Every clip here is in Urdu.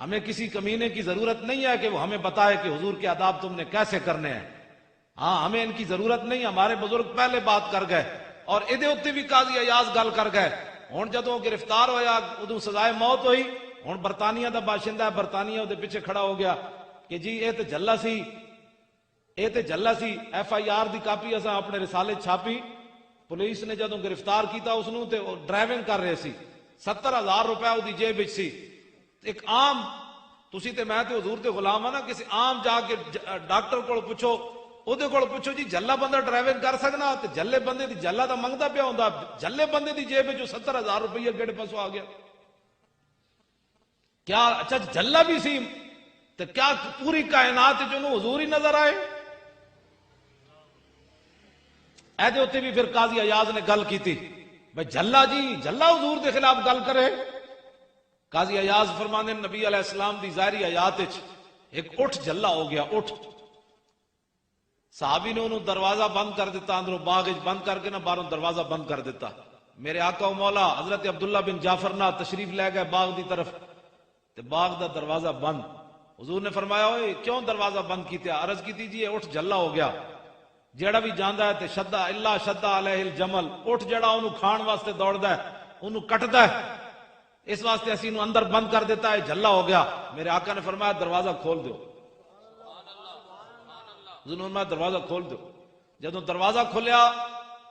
ہمیں کسی کمینے کی ضرورت نہیں ہے کہ وہ ہمیں بتائے کہ حضور کے آداب تم نے کیسے کرنے ہیں. ہاں ہمیں ان کی ضرورت نہیں. ہمارے بزرگ پہلے بات کر گئے اور ادے اتنے بھی قاضی ایاز گل کر گئے. ہوں جدوں گرفتار ہویا ادو سزائے موت ہوئی. ہوں برطانیہ دا باشندہ ہے, برطانیہ دے پیچھے کھڑا ہو گیا کہ جی یہ تو جلا سی, یہ تو جلا سی. FIR دی کاپی اساں اپنے رسالے چھاپی. پولیس نے جدوں گرفتار کیتا اس نوں تے ڈرائیونگ کر رہے سی, 70,000 روپے وہ جیب وچ سی. ایک عام تسی تے میں تے حضور تے غلام ہاں نا, کسی عام جا کے ڈاکٹر کو پوچھو, اودے کول پوچھو جی جلا بندہ ڈرائیونگ کر سکنا, تے جلے بندے دی جلا دا منگدا پیا ہوندا, جلے بندے دی جیب وچ 70,000 روپیہ کیڑے پاسوں آ گیا؟ کیا اچھا جلا بھی سی تے کیا پوری کائنات جو حضور ہی نظر آئے؟ ایدے ہوتے بھی پھر قاضی ایاز نے گل کی تھی بھائی جلا جی جلا حضور دے خلاف گل کرے. قاضی ایاز فرمانے نبی علیہ السلام دی ظاہری حیات ایک اٹھ جلا ہو گیا. اٹھ صحابی نے انہوں دروازہ بند کر دیتا, اندروں باغ بند کر کے نہ باہروں دروازہ بند کر دیتا. میرے آقا و مولا حضرت عبداللہ بن جعفر نہ تشریف لے گئے باغ دی طرف, تے باغ دا دروازہ بند. حضور نے فرمایا ہوئے کیوں دروازہ بند کیتے؟ عرض کی تھی اٹھ جلا ہو گیا. جیڑا بھی جاندا ہے تے شدہ اللہ شدہ علیہ الجمل, اٹھ جڑا انہوں کھان واسطے دوڑدا ہے انہوں کٹدا ہے, اس واسطے اسی انہوں اندر بند کر دیتا ہے, جلا ہو گیا. میرے آقا نے فرمایا دروازہ کھول دو. حضور نے دروازہ کھول دو. جدوں دروازہ کھولیا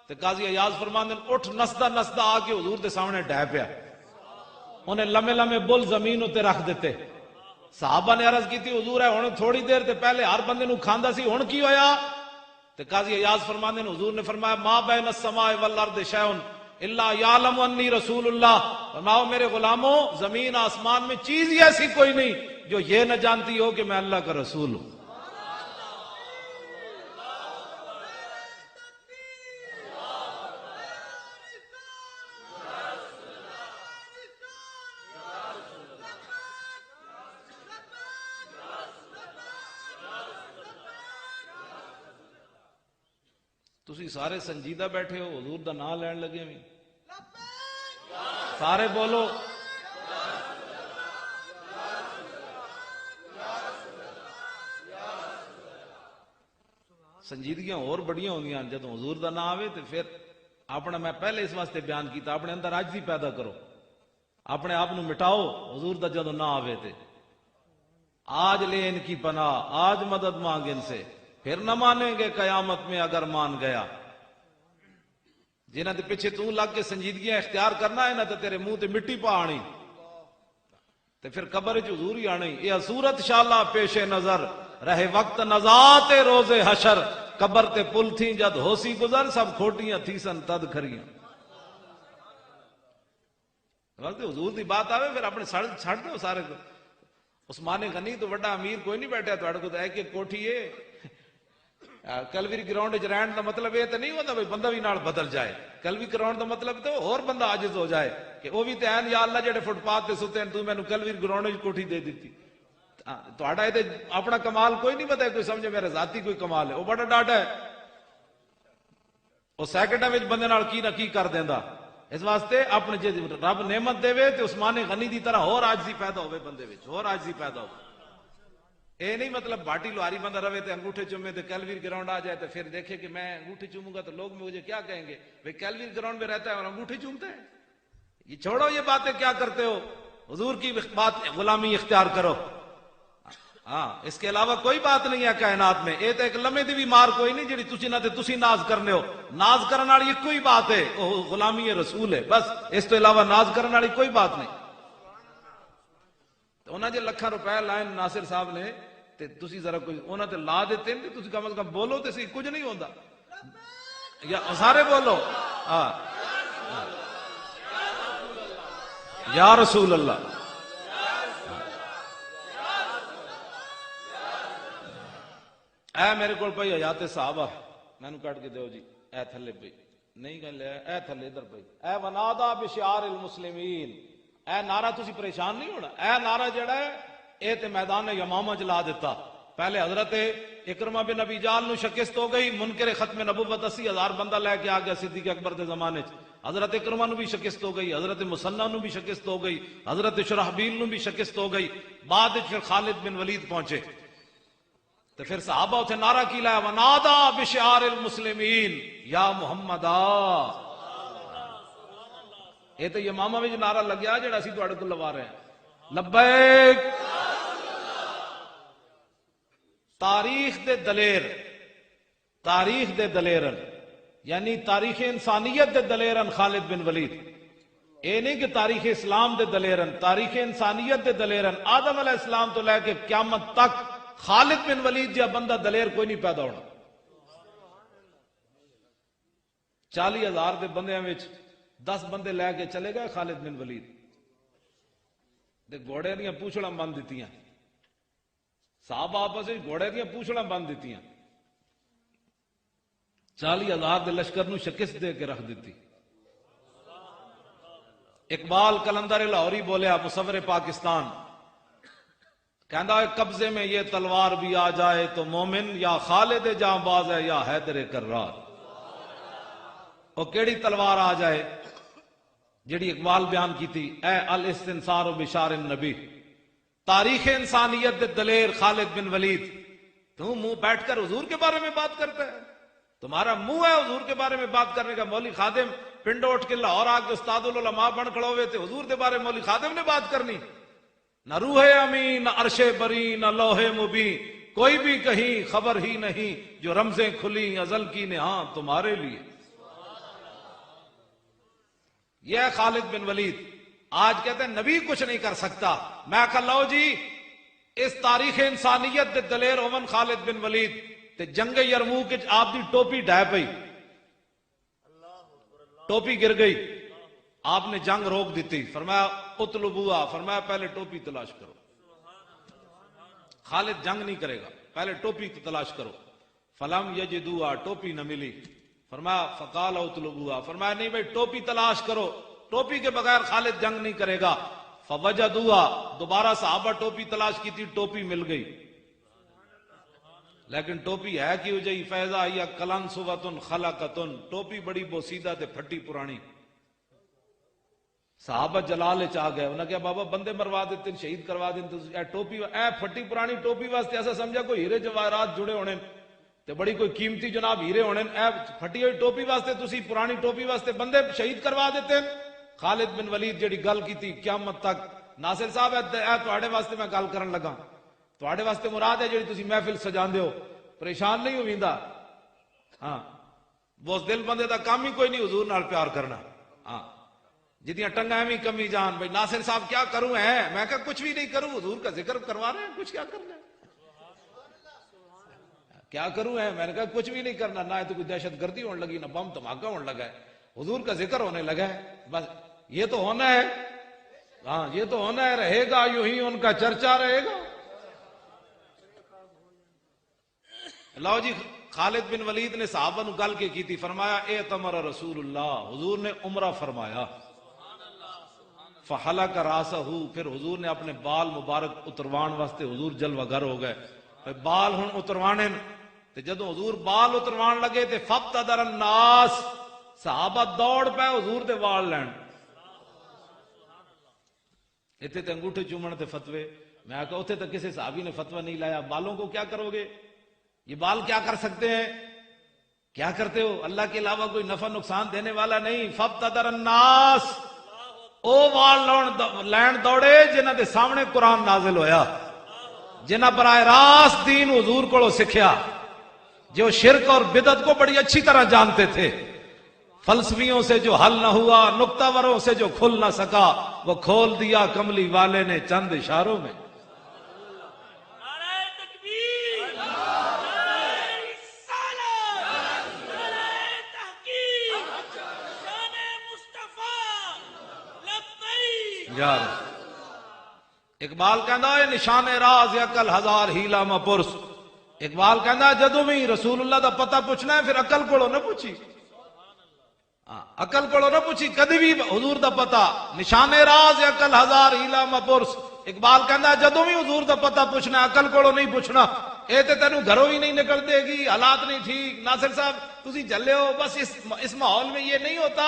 تے قاضی ایاز فرماندے اٹھ نسدا نسدا آ کے حضور دے سامنے ڈہ پیا. انہیں لمے لمے بل زمین تے رکھ دیتے. صحابہ نے عرض کی تھی حضور ہے ہن تھوڑی دیر تے پہلے ہر بندے نوں کھاندا سی, ہن کی ہویا؟ تے قاضی ایاز فرماندے حضور نے فرمایا ما بین السماء والارض شیء الا یعلم انی رسول اللہ. فرماؤ میرے غلاموں زمین آسمان میں چیز ہی ایسی کوئی نہیں جو یہ نہ جانتی ہو کہ میں اللہ کا رسول ہوں. تسی سارے سنجیدہ بیٹھے ہو, حضور دا نام لین لگے بھی سارے بولو سنجیدگیاں اور بڑیاں ہوندیاں جدوں حضور دا نام آوے تے پھر اپنا میں پہلے اس واسطے بیان کیتا اپنے اندر عاجزی پیدا کرو, اپنے آپ نو مٹاؤ. حضور دا جدوں نام آوے تے آج لے ان کی پناہ, آج مدد مانگ ان سے, پھر نہ مانیں گے قیامت میں اگر مان گیا. جنہ دے پیچھے تو لگ کے سنجیدگیاں اختیار کرنا ہے نا تو تیرے منہ تے مٹی پا آنی تے پھر قبر وچ حضور ہی آنی. یہ صورت انشاءاللہ پیش نظر رہے وقت نزات روز حشر, قبر تے پل تھی جد ہوسی گزر سب کھوٹیاں تھی سن تد کھریاں. وقت حضور دی بات آوے پھر اپنے چھڑ دو سارے کو. عثمان غنی تو بڑا امیر کوئی نہیں بیٹھا تو اڑکو ہے کہ کوٹھی ہے کلوی گراؤنڈ وچ رہن دا مطلب یہ تو نہیں ہوتا بھائی بندہ بھی نال بدل جائے. کلوی گراؤنڈ دا مطلب تو اور بندہ عاجز ہو جائے کہ وہ بھی تے ہیں یا اللہ جڑے فٹ پاتھ تے ستے ہیں تو مینوں کلوی گراؤنڈ وچ کوٹھی دے دیتی. تہاڈا تے اپنا کمال کوئی نہیں پتا, کوئی سمجھے میرا ذاتی کوئی کمال ہے, وہ بڑا ڈاٹا ہے. وہ سیکنڈاں وچ بندے نال کی نہ کی کر دیندا. اس واسطے اپنے جے رب نعمت دے تے عثمان غنی دی طرح اور عاجزی پیدا ہوے بندے وچ, اور عاجزی پیدا ہو. اے نہیں مطلب باٹی لوہاری بندہ رہے تے انگوٹھے چومے تے کیلویر گراؤنڈ آ جائے تو پھر دیکھے کہ میں انگوٹھی چوموں گا تو لوگ مجھے کیا کہیں گے, بھئی کیلویر گراؤنڈ میں رہتا ہے اور انگوٹھی چومتا ہے. یہ چھوڑو یہ باتیں کیا کرتے ہو, حضور کی بات غلامی اختیار کرو. ہاں اس کے علاوہ کوئی بات نہیں ہے کائنات میں. یہ تو ایک لمحے دی بھی مار کوئی نہیں جڑی تسی نہ تے تسی ناز کرنے ہو. ناز کرن والی ایک کوئی بات ہے, وہ غلامی رسول ہے بس. اس تو علاوہ ناز کرن والی کوئی بات نہیں. تو انہاں جے لکھاں روپے لائن ناصر صاحب نے تے تسی ذرا کوئی انہاں تے لا دیتے ہیں, تسی کم از کم بولو تے سی, کچھ نہیں ہوندا. یا سارے بولو ہاں یا رسول اللہ. اے میرے کو پئی حیات صحابہ مینوں کٹ کے دیو جی, اے تھلے پئی نہیں گل ہے, اے تھلے ادھر پئی, اے ونادا بشعار المسلمین, اے نعرہ تسی پریشان نہیں ہونا. اے نعرہ جڑا ہے اے تے میدان یمامہ چ لا دیتا. پہلے حضرت اکرمہ بن ابی جہل نو شکست ہو گئی, منکر ختم نبوت 80,000 بندہ لے کے آ گیا صدیق اکبر دے زمانے چ. حضرت اکرمہ نو بھی شکست ہو گئی، حضرت مسنہ نو بھی شکست ہو گئی، حضرت شرحبیل نو بھی شکست ہو گئی. بعد پھر خالد بن ولید پہنچے تو پھر صحابہ اتنے نعرہ کی لایا ونادا بشعار المسلمین یا محمد آ. یہ تو امامہ میں جو نعرہ لگیا جڑا اسی تواڈے کول لوا رہے ہیں لبیک. تاریخ دے دلیر، تاریخ دے دلیرن یعنی تاریخ انسانیت دے دلیرن خالد بن ولید. اے نہیں کہ تاریخ اسلام دے دلیرن، تاریخ انسانیت دے دلیرن. آدم علیہ السلام تو لے کے قیامت تک خالد بن ولید جا بندہ دلیر کوئی نہیں پیدا ہونا. 40,000 دے بندیاں وچ 10 بندے لے کے چلے گئے خالد بن ولید دے گھوڑے دیاں پوچھڑاں بند دتیاں. صحابہ آپس وچ گھوڑے دیاں پوچھڑاں بند دتیاں. 40,000 دے لشکر نو شکست دے کے رکھ دیتی. اقبال کلندر لاہوری بولیا مصور پاکستان کہندا ہے قبضے میں یہ تلوار بھی آ جائے تو مومن یا خالد جاں باز ہے یا حیدر کرار. اور کیڑی تلوار آ جائے جڑی اقبال بیان کی تھی اے الاستنصار بشار النبی. تاریخ انسانیت دے دلیر خالد بن ولید. تم منہ بیٹھ کر حضور کے بارے میں بات کرتا ہے، تمہارا منہ ہے حضور کے بارے میں بات کرنے کا. مولوی خادم پنڈ اٹھ کے لاہور آ کے استاد العلماء بن کھڑے ہوئے تھے، حضور کے بارے میں مولوی خادم نے بات کرنی. نہ روح امین، نہ عرش بری، نہ لوح مبین، کوئی بھی کہیں خبر ہی نہیں جو رمزیں کھلی ازل کی نے ہاں تمہارے لیے. یہ ہے خالد بن ولید. آج کہتے ہیں نبی کچھ نہیں کر سکتا. میں کہا لو جی اس تاریخ انسانیت دے دلیر اومن خالد بن ولید تے جنگ یرموک آپ دی ٹوپی ڈھہ پئی، ٹوپی گر گئی، آپ نے جنگ روک دیتی. فرمایا اطلبوها، فرمایا پہلے ٹوپی تلاش کرو. خالد جنگ نہیں کرے گا، پہلے ٹوپی تلاش کرو. فلم یجدوها، ٹوپی نہ ملی. فرمایا فقال اطلبوها، فرمایا نہیں بھائی ٹوپی تلاش کرو، ٹوپی کے بغیر خالد جنگ نہیں کرے گا. فوجدوها، دوبارہ صحابہ ٹوپی تلاش کی تھی، ٹوپی مل گئی. لیکن ٹوپی ہے کیوں جی فیضا یا کلن صوتن خلقتن، ٹوپی بڑی بوسیدہ تے پھٹی پرانی. صحابہ جلال چاہ گئے، انہوں نے کہا بابا بندے مروا دیتے شہید کروا دیتے، اے ٹوپی اے پھٹی پرانی ٹوپی واسطے ایسا سمجھا کوئی ہیرے جواہرات جڑے ہونے تے بڑی کوئی قیمتی جناب ہیرے ہونے، اے پھٹی ہوئی ٹوپی واسطے تسی پرانی ٹوپی واسطے بندے شہید کروا دیتے. خالد بن ولید جڑی گل کی تھی قیامت تک. ناصر صاحب اے تواڈے واسطے میں گل کرن لگا، تواڈے واسطے مراد ہے جڑی تسی محفل سجاندے ہو، پریشان نہیں ہویندا. ہاں بوس دل بندے دا کام ہی کوئی نہیں حضور نال پیار کرنا. ہاں جتیاں ٹنگا ایویں کمی جان بھائی ناصر صاحب کیا کروں ہے، میں کہا کچھ بھی نہیں کروں، حضور کا ذکر کروا رہے ہیں، کچھ کیا کرنا ہے، کیا کروں ہے. میں نے کہا کچھ بھی نہیں کرنا، نہ تو کوئی دہشت گردی ہونے لگی، نہ بم دھماکہ ہونے لگا ہے، حضور کا ذکر ہونے لگا ہے، بس یہ تو ہونا ہے. ہاں یہ تو ہونا ہے، رہے گا یوں ہی ان کا چرچا رہے گا. لو جی خالد بن ولید نے صحابہ نو گل کی تھی. فرمایا اعتمر رسول اللہ، حضور نے عمرہ فرمایا. فحلق راسہ، پھر حضور نے اپنے بال مبارک اتروان واسطے حضور جلوہ گر ہو گئے. بال ہن اتروانے تے جدوں حضور بال اتروان لگے تے فابتدر الناس، صحابہ دوڑ پے حضور دے وال لین. اتنے تے انگوٹھے چومن تے فتوے. میں کہا اتنے تو کسی صحابی نے فتوہ نہیں لایا، بالوں کو کیا کرو گے، یہ بال کیا کر سکتے ہیں، کیا کرتے ہو، اللہ کے علاوہ کوئی نفع نقصان دینے والا نہیں. فابتدر الناس، او وال لین دوڑے جنہ دے سامنے قرآن نازل ہویا، جنہ براہ راست دین حضور کو سکھیا، جو شرک اور بدعت کو بڑی اچھی طرح جانتے تھے. فلسفیوں سے جو حل نہ ہوا، نکتہ وروں سے جو کھل نہ سکا، وہ کھول دیا کملی والے نے چند اشاروں میں. یار اقبال کہندا ہے نشان راز عقل ہزار ہیلا ما پرس. اقبال کہندا جدوں بھی رسول اللہ دا پتہ پوچھنا ہے پھر عقل کولوں نہ پوچھی، عقل کولوں نہ پوچھی کدی بھی حضور دا پتہ. نشان راز عقل ہزار ہیلا ما پرس. اقبال کہندا جدوں بھی حضور دا پتہ پوچھنا ہے عقل کولوں نہیں پوچھنا. اے تے تینوں گھروں ہی نہیں نکل دے گی، حالات نہیں ٹھیک. ناصر صاحب تسی جلے ہو، بس اس ماحول میں یہ نہیں ہوتا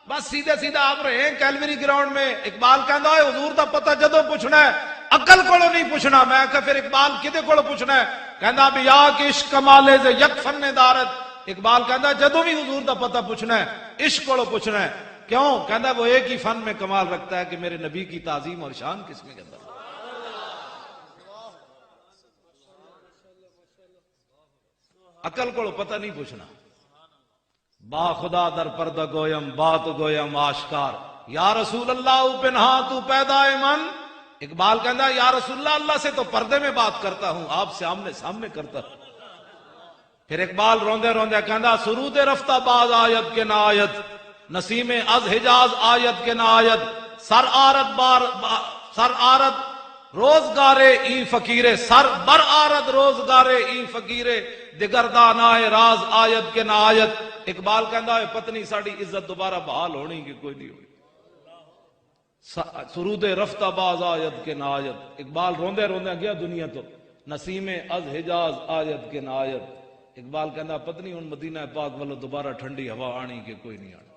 بس سیدھے سیدھا آپ رہے ہیں کیلوری گراؤنڈ میں. اقبال کہندا ہے حضور دا پتہ جدوں پوچھنا ہے عقل کولو نہیں پوچھنا. میں کہ پھر اقبال کدے کولو پوچھنا ہے؟ کہندا بھی یا کہ عشق کمالے ز یک فن دارت. اقبال کہندا جدوں بھی حضور دا پتہ پوچھنا ہے عشق کولو پوچھنا ہے. کیوں؟ کہندا وہ ایک ہی فن میں کمال رکھتا ہے کہ میرے نبی کی تعظیم اور شان کس میں کرتا ہے. عقل کو پتہ نہیں پوچھنا. با خدا در پردہ گویم بات گویم آشکار یا رسول اللہ پنہا تو پیدا من. اقبال کہندا یا رسول اللہ اللہ سے تو پردے میں بات کرتا ہوں آپ سے آمنے سامنے کرتا ہوں. پھر اقبال روندے روندے کہندا سرود رفتہ باز آیت کے نا آیت نسیم از حجاز آیت کے نا آیت سر آرد روزگارے ای فقیرے سر بر آرد روزگارے ای فقیرے دگردان آئے راز آیت کے نا آیت. اقبال کہندا ہے پتنی ساڑی عزت دوبارہ بحال ہونی کہ کوئی نہیں ہوئی. سرود رفتہ باز آیت کے نا آیت. اقبال روندے روندے گیا دنیا تو نسیم از حجاز آیت کے نا آیت. اقبال کہندا پتنی ان مدینہ پاک والو دوبارہ ٹھنڈی ہوا آنی کہ کوئی نہیں آنی.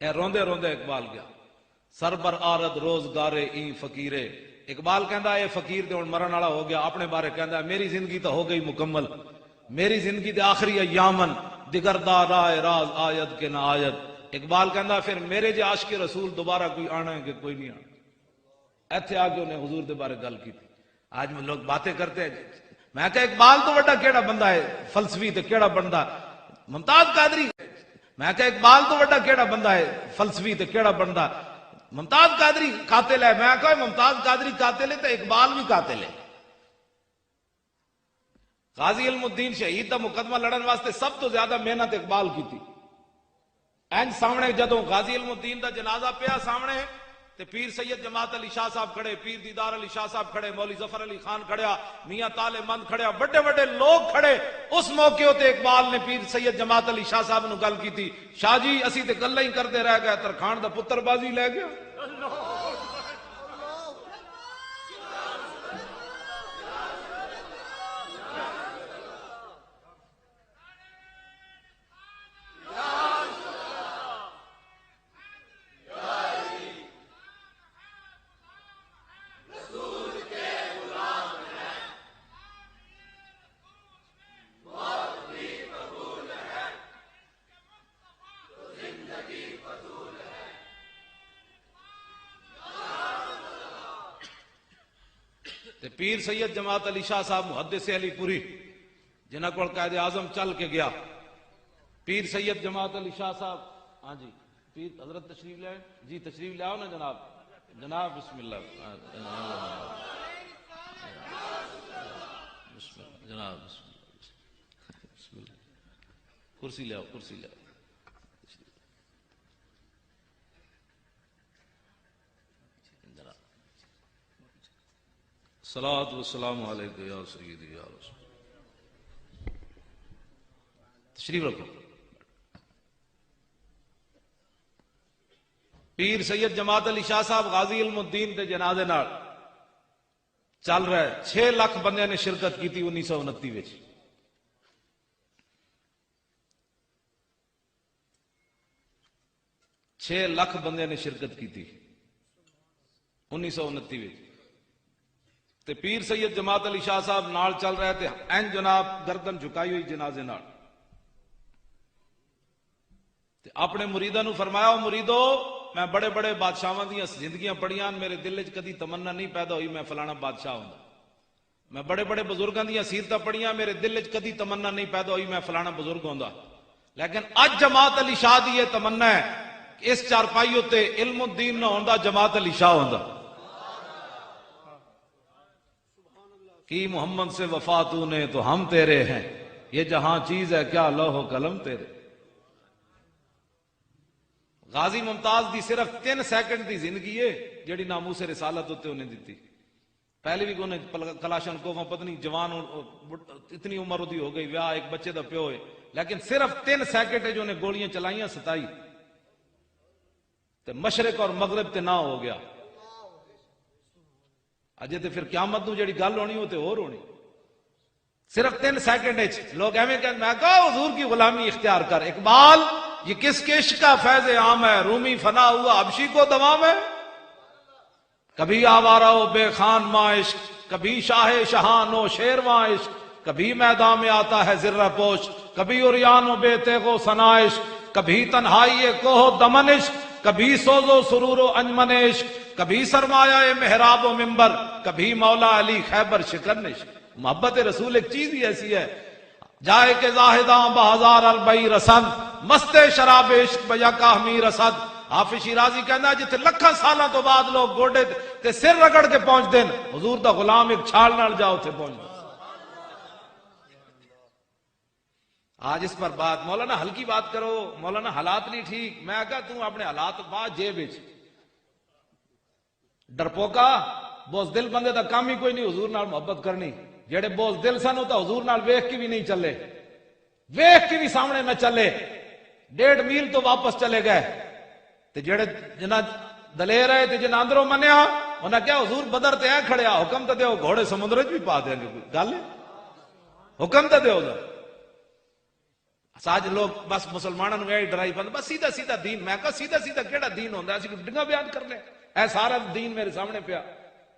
اے روندے روندے اقبال گیا سر بر آرد روزگارے ای فقیرے. اقبال کہندا اے فقیر تے ہن مرن والا ہو گیا. اپنے بارے کہندا میری زندگی تو ہو گئی مکمل. میری زندگی دے آخری ایامن دگردار آئے راز آیت کے نا آیت. اقبال کہندا پھر میرے جے عاشق رسول دوبارہ کوئی آنا ہے کہ کوئی نہیں آنا. ایتھے آ کے انہیں حضور دے بارے گل کی تھی. آج میں لوگ باتیں کرتے ہیں. میں کہا اقبال تو بڑا کیڑا بندہ ہے فلسفی تے کیڑا بندہ ممتاز قادری. میں کہا اقبال تو بڑا کیڑا بندہ ہے فلسفی تے کیڑا بندہ ممتاز قادری قاتل ہے. میں کہا ممتاز قادری قاتل ہے تو اقبال بھی قاتل ہے. غازی علم الدین شہید دا مقدمہ لڑن واسطے سب تو زیادہ محنت اقبال کی تھی. این سامنے جدوں غازی علم الدین دا جنازہ پیا سامنے تے پیر سید جماعت علی شاہ صاحب کھڑے, پیر دیدار علی شاہ صاحب کھڑے, مولوی ظفر علی خان کھڑیا, میاں طالب مند کھڑیا, بڑے بڑے لوگ کھڑے. اس موقع تے اقبال نے پیر سید جماعت علی شاہ صاحب نو گل کی تھی. شاہ جی اسی تے گلاں ہی کرتے رہ گئے ترکھان دا پتر بازی لے گیا. پیر سید جماعت علی شاہ صاحب محدث علی پوری جنہ کو قائد اعظم چل کے گیا. پیر سید جماعت علی شاہ صاحب ہاں جی پیر حضرت تشریف لے جی تشریف لے آؤ نا جناب. جناب بسم اللہ بسم اللہ جناب بسم اللہ کرسی لے آؤ کرسی لے آؤ. صلاۃ والسلام علیکہ یا سیدی یا رسول. تشریف رکھو. پیر سید جماعت علی شاہ صاحب غازی علم الدین دے جنازے نال چل رہا ہے. 6 لاکھ بندے نے شرکت کی تھی 1929 وچ. 6 لاکھ بندے نے شرکت کی تھی 1929 وچ. تے پیر سید جماعت علی شاہ صاحب نال چل رہے تھے. این جناب گردن جھکائی ہوئی جنازے نال. تے اپنے مریداں نو فرمایا مریدو میں بڑے بڑے بادشاہاں دی زندگیاں پڑھیاں میرے دل وچ کدی تمنا نہیں پیدا ہوئی میں فلانا بادشاہ ہوندا. میں بڑے بڑے بزرگاں دی سیرتاں پڑھیاں میرے دل وچ کدی تمنا نہیں پیدا ہوئی میں فلانا بزرگ ہوندا. لیکن اج جماعت علی شاہ دی یہ تمنا ہے کہ اس چارپائی تے علم الدین نہ ہوندا جماعت علی شاہ ہوندا. کی محمد سے وفا تو نے تو ہم تیرے ہیں یہ جہاں چیز ہے کیا لوح و قلم تیرے. غازی ممتاز دی صرف 3 سیکنڈ دی زندگی ہے جڑی ناموس رسالت ہوتے انہیں دیتی. پہلے بھی انہیں کلاشن کوفاں پتنی جوان اتنی عمر دی ہو گئی ویاہ ایک بچے دا پیو ہے لیکن صرف 3 سیکنڈ ہے جو انہیں گولیاں چلائیاں 27 تے مشرق اور مغرب تے نہ ہو گیا. اجے تے پھر قیامت نو جڑی گل ہونی وہ تے اور ہونی. صرف 3 سیکنڈ لوگ ایویں کہ میں کہا حضور کی غلامی اختیار کر. اقبال یہ کس کے عشق کا فیض عام ہے؟ رومی فنا ہوا حبشی کو دوام ہے. کبھی آوارہ و بے خان ماں عشق، کبھی شاہ شہان و شیرواں عشق، کبھی میدان میں آتا ہے زرہ پوش، کبھی عریان و بے تیغ و ثنا عشق، کبھی تنہائی کوہ دمن عشق، کبھی سوز و سرور و انجمن عشق، کبھی سرمایہ محراب و منبر، کبھی مولا علی خیبر شکن عشق. محبت رسول ایک چیز ہی ایسی ہے، جائے کہ زاہداں بہزار البئی رسن، مست شراب عشق بیا کاہمی رسد. حافظ شیرازی کہنا ہے جتنے لکھاں سالاں تو بعد لوگ گوڑے تے سر رگڑ کے پہنچ دین، حضور دا غلام ایک چھال نال جاؤ تھے پہنچ دین. آج اس پر بات مولانا ہلکی بات کرو، مولانا حالات نہیں ٹھیک. میں کہا تم اپنے حالات بات جیب وچ ڈرپوکا بوز دل بندے دا کام ہی کوئی نہیں حضور نال محبت کرنی. جڑے بوز دل سن تا حضور نال ویکھ کے بھی نہیں چلے، ویکھ کے بھی سامنے نہ چلے، 1.5 میل تو واپس چلے گئے. تے جڑے جنہ دلیر ہے تے جنہ اندروں منیا انہاں کیا حضور بدر تے اے کھڑیا، حکم تے دیو گھوڑے سمندر وچ بھی پا دیں گے. گل ہے حکم تے دیو. ساج لوگ بس مسلمانوں میں ڈرائی پند بس سیدھا سیدھا دین. میں کہا سیدھا سیدھا کیڑا دین ہوندا ہے؟ اسی ڈنگا بیان کرنے اے سارا دین میرے سامنے پیا.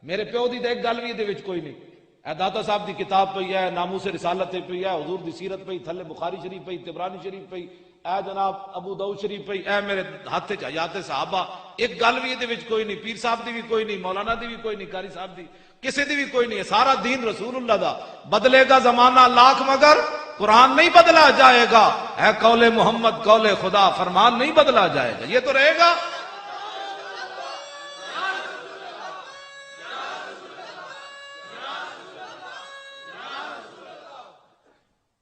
میرے پیو دی تے ایک گل وی دے وچ کوئی نہیں. اے داتا صاحب دی کتاب پئی ہے، ناموس رسالت پئی ہے، حضور دی سیرت پئی، تھلے بخاری شریف پئی، طبرانی شریف پئی، اے جناب ابو داؤد شریف پئی، اے میرے ہاتھ وچ حیات صحابہ. ایک گل وی دے وچ کوئی نہیں، پیر صاحب دی بھی کوئی نہیں، مولانا دی بھی کوئی نہیں، قاری صاحب دی کسی دی بھی کوئی نہیں. سارا دین رسول اللہ دا. بدلے گا زمانہ لاکھ مگر قرآن نہیں بدلا جائے گا. اے قول محمد قول خدا، فرمان نہیں بدلا جائے گا. یہ تو رہے گا.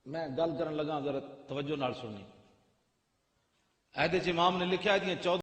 میں گل کرن لگا ذرا توجہ نال سنی. ایدے امام نے لکھا ہے 14